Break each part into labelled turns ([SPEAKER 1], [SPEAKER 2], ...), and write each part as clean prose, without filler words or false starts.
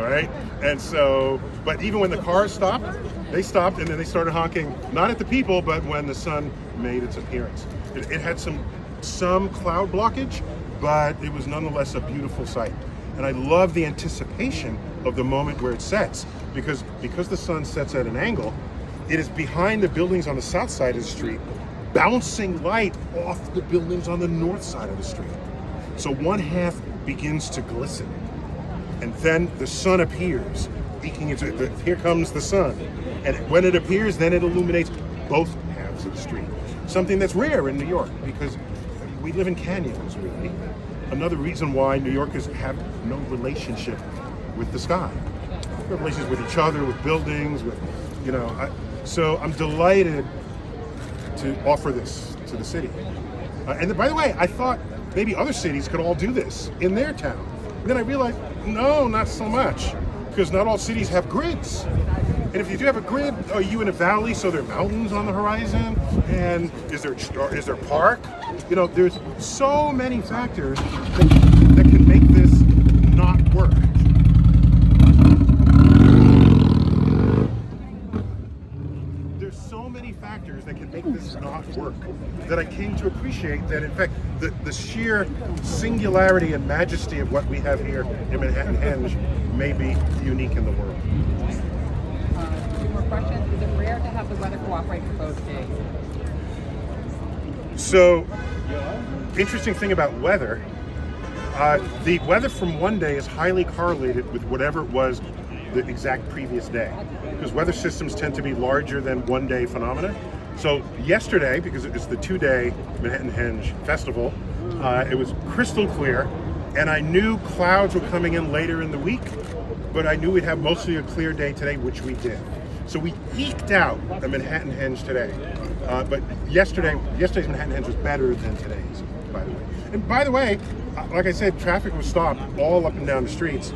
[SPEAKER 1] all right? And so, but even when the cars stopped, they stopped and then they started honking, not at the people, but when the sun made its appearance. It had some cloud blockage, but it was nonetheless a beautiful sight. And I love the anticipation of the moment where it sets, because the sun sets at an angle, it is behind the buildings on the south side of the street, bouncing light off the buildings on the north side of the street. So one half begins to glisten, and then the sun appears, peeking into it. Here comes the sun, and when it appears, then it illuminates both halves of the street. Something that's rare in New York, because we live in canyons, really. Another reason why New Yorkers have no relationship with the sky. We have relations with each other, with buildings, with, so I'm delighted to offer this to the city. And by the way, I thought maybe other cities could all do this in their town. And then I realized, no, not so much, because not all cities have grids. And if you do have a grid, are you in a valley, so there are mountains on the horizon? And is there park? There's so many factors that can make this not work. There's so many factors that can make this not work that I came to appreciate that, in fact, the sheer singularity and majesty of what we have here in Manhattanhenge may be unique in the world.
[SPEAKER 2] Two more questions. Is it rare to have the weather cooperate for both days?
[SPEAKER 1] So, interesting thing about weather, the weather from one day is highly correlated with whatever it was the exact previous day, because weather systems tend to be larger than one-day phenomena. So yesterday, because it's the two-day Manhattanhenge festival, it was crystal clear, and I knew clouds were coming in later in the week, but I knew we'd have mostly a clear day today, which we did. So we eked out a Manhattanhenge today. But yesterday's Manhattanhenge was better than today's, by the way. And by the way, like I said, traffic was stopped all up and down the streets.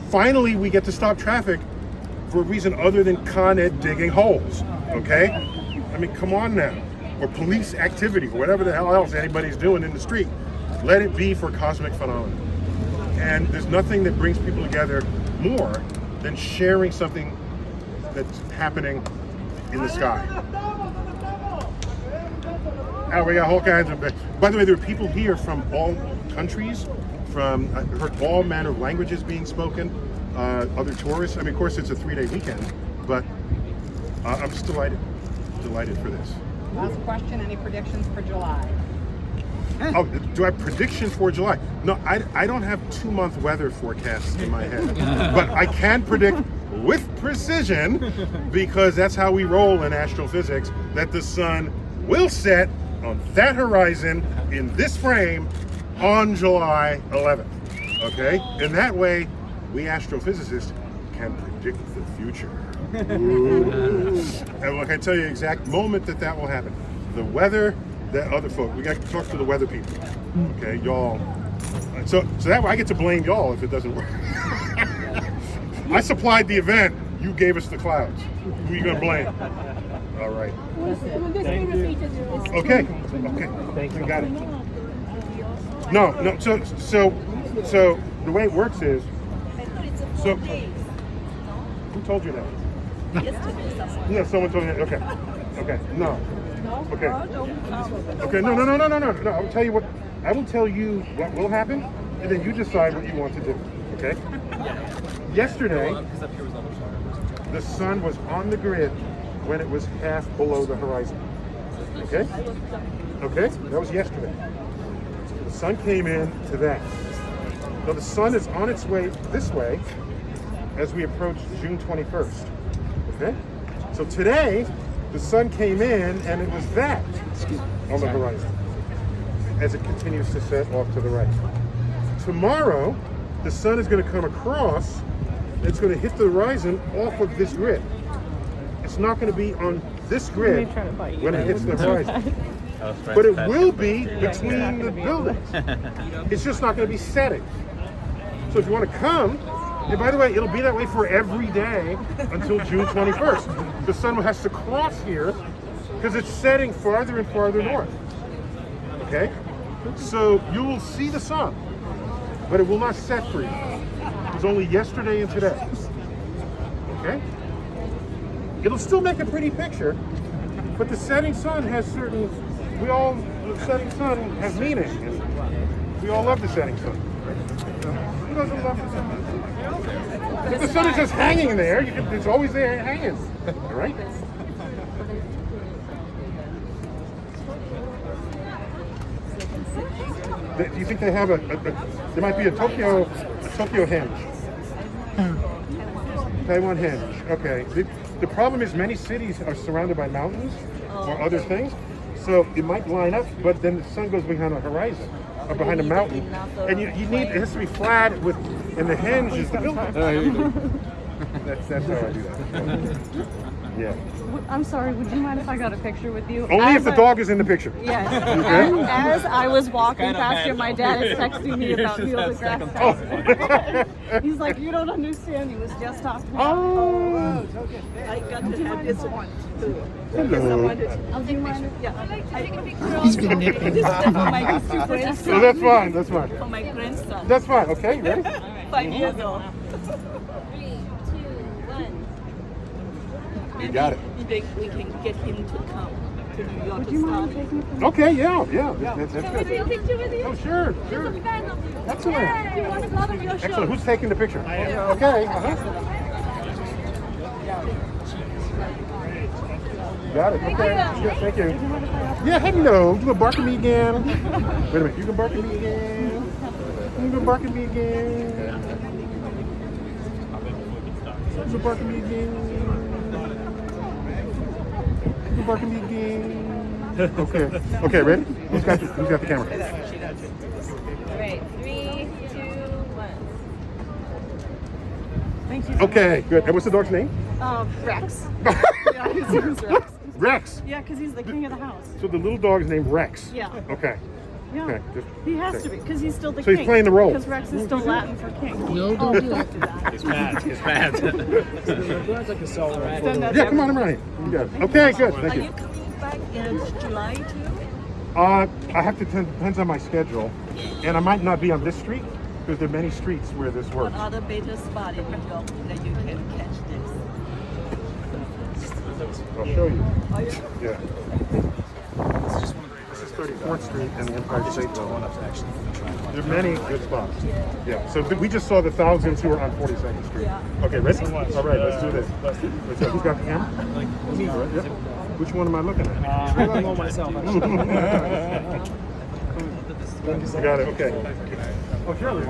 [SPEAKER 1] Finally, we get to stop traffic for a reason other than Con Ed digging holes, okay? I mean, come on now. Or police activity, or whatever the hell else anybody's doing in the street. Let it be for cosmic phenomena. And there's nothing that brings people together more than sharing something that's happening in the sky. We got all kinds of. By the way, there are people here from all countries. I heard all manner of languages being spoken. Other tourists. I mean, of course, it's a 3-day weekend, but I'm just delighted for this.
[SPEAKER 2] Last question. Any predictions for July?
[SPEAKER 1] Oh, do I have predictions for July? No, I don't have 2-month weather forecasts in my head, but I can predict with precision, because that's how we roll in astrophysics, that the sun will set on that horizon in this frame on July 11th, okay? And that way, we astrophysicists can predict the future. And I can tell you the exact moment that will happen. The weather, that other folk, we got to talk to the weather people, okay? Y'all. So that way I get to blame y'all if it doesn't work. I supplied the event, you gave us the clouds. Who are you going to blame? All right. Okay. Thank you. Got it. No. So the way it works is. So. Who told you that? Yeah, someone told me that. Okay. No. Okay. Okay. No. I will tell you what. I will tell you what will happen, and then you decide what you want to do. Okay. Yesterday, the sun was on the grid when it was half below the horizon. Okay? That was yesterday. The sun came in to that. Now the sun is on its way this way as we approach June 21st. Okay? So today, the sun came in and it was that on the horizon as it continues to set off to the right. Tomorrow, the sun is going to come across. It's going to hit the horizon off of this grid. It's not going to be on this grid when it hits the horizon. But it will be between the buildings. It's just not going to be setting. So if you want to come, and by the way, it'll be that way for every day until June 21st. The sun has to cross here because it's setting farther and farther north. Okay? So you will see the sun, but it will not set for you. was only yesterday and today. Okay? It'll still make a pretty picture, but the setting sun has certain, the setting sun has meaning, and we all love the setting sun. Who doesn't love the sun? If the sun is just hanging there, it's always there hanging, right? Do you think they have there might be a Tokyo henge? Taiwan henge, okay. The problem is many cities are surrounded by mountains or other things, so it might line up, but then the sun goes behind a horizon or behind a mountain, and it has to be flat and the henge is the building. That's how I do that. Yeah.
[SPEAKER 3] I'm sorry, would you mind if I got a picture with you?
[SPEAKER 1] Only if the dog is in the picture.
[SPEAKER 3] Yes.
[SPEAKER 1] Okay.
[SPEAKER 3] As I was walking past you, my dad is texting me about Neil deGrasse Tyson. He's like, you don't understand. He was just talking about.
[SPEAKER 1] Oh.
[SPEAKER 4] I got to have this one too.
[SPEAKER 1] Hello.
[SPEAKER 3] Do you mind?
[SPEAKER 5] He's being nippy.
[SPEAKER 4] This is for my grandson.
[SPEAKER 1] So that's fine. That's fine.
[SPEAKER 4] For my grandson.
[SPEAKER 1] That's fine. Okay. Ready?
[SPEAKER 4] 5 years old.
[SPEAKER 6] 3, 2, 1.
[SPEAKER 1] You got it.
[SPEAKER 4] Maybe we can get him to come to New York
[SPEAKER 3] Would
[SPEAKER 4] to
[SPEAKER 3] you mind
[SPEAKER 4] study.
[SPEAKER 3] taking a picture?
[SPEAKER 1] Okay. Yeah. That's
[SPEAKER 6] Can we
[SPEAKER 1] good.
[SPEAKER 6] take a picture with you?
[SPEAKER 1] Oh, sure.
[SPEAKER 6] I'm a fan of you.
[SPEAKER 1] Excellent.
[SPEAKER 6] Yeah, you want a lot of your show.
[SPEAKER 1] Excellent. Who's taking the picture? Okay. Got it. Okay. Yeah, thank you. Yeah, hello. You gonna bark at me again? Wait a minute. You can bark at me again? You gonna bark at me again? You gonna bark at me again? You gonna bark at me again? Okay. Okay, ready? Who's got the camera?
[SPEAKER 6] Alright, 3, 2, 1.
[SPEAKER 3] Thank you.
[SPEAKER 1] Okay, good. And what's the dog's name?
[SPEAKER 3] Rex. Yeah, his name is Rex.
[SPEAKER 1] Rex.
[SPEAKER 3] Yeah, because he's the king of the house.
[SPEAKER 1] So the little dog's named Rex.
[SPEAKER 3] Yeah.
[SPEAKER 1] Okay.
[SPEAKER 3] Yeah.
[SPEAKER 1] Okay. Just
[SPEAKER 3] He has
[SPEAKER 1] okay.
[SPEAKER 3] to be, because he's still the
[SPEAKER 1] So
[SPEAKER 3] king.
[SPEAKER 1] he's playing the role.
[SPEAKER 3] Because Rex is still Latin for king.
[SPEAKER 5] No, don't do that.
[SPEAKER 7] It's bad. It's bad.
[SPEAKER 3] Send that
[SPEAKER 1] Yeah,
[SPEAKER 3] to
[SPEAKER 1] come on, I'm right. You got it. Okay, good.
[SPEAKER 4] Are
[SPEAKER 1] Thank
[SPEAKER 4] you
[SPEAKER 1] you.
[SPEAKER 4] coming back in July too?
[SPEAKER 1] I have to depends on my schedule, and I might not be on this street because there are many streets where this
[SPEAKER 4] What
[SPEAKER 1] works.
[SPEAKER 4] other better spot in New York that you can catch this?
[SPEAKER 1] I'll show you.
[SPEAKER 4] Are you?
[SPEAKER 1] Yeah. This is 34th Street and the Empire State Building. There are many good spots. Yeah. So we just saw the thousands who are on 42nd Street. Okay, ready? All right, let's do this. So who's got the camera? Me. All right, yep. Which one am I looking at?
[SPEAKER 7] I don't know myself.
[SPEAKER 1] You got it. Okay. Oh, sure.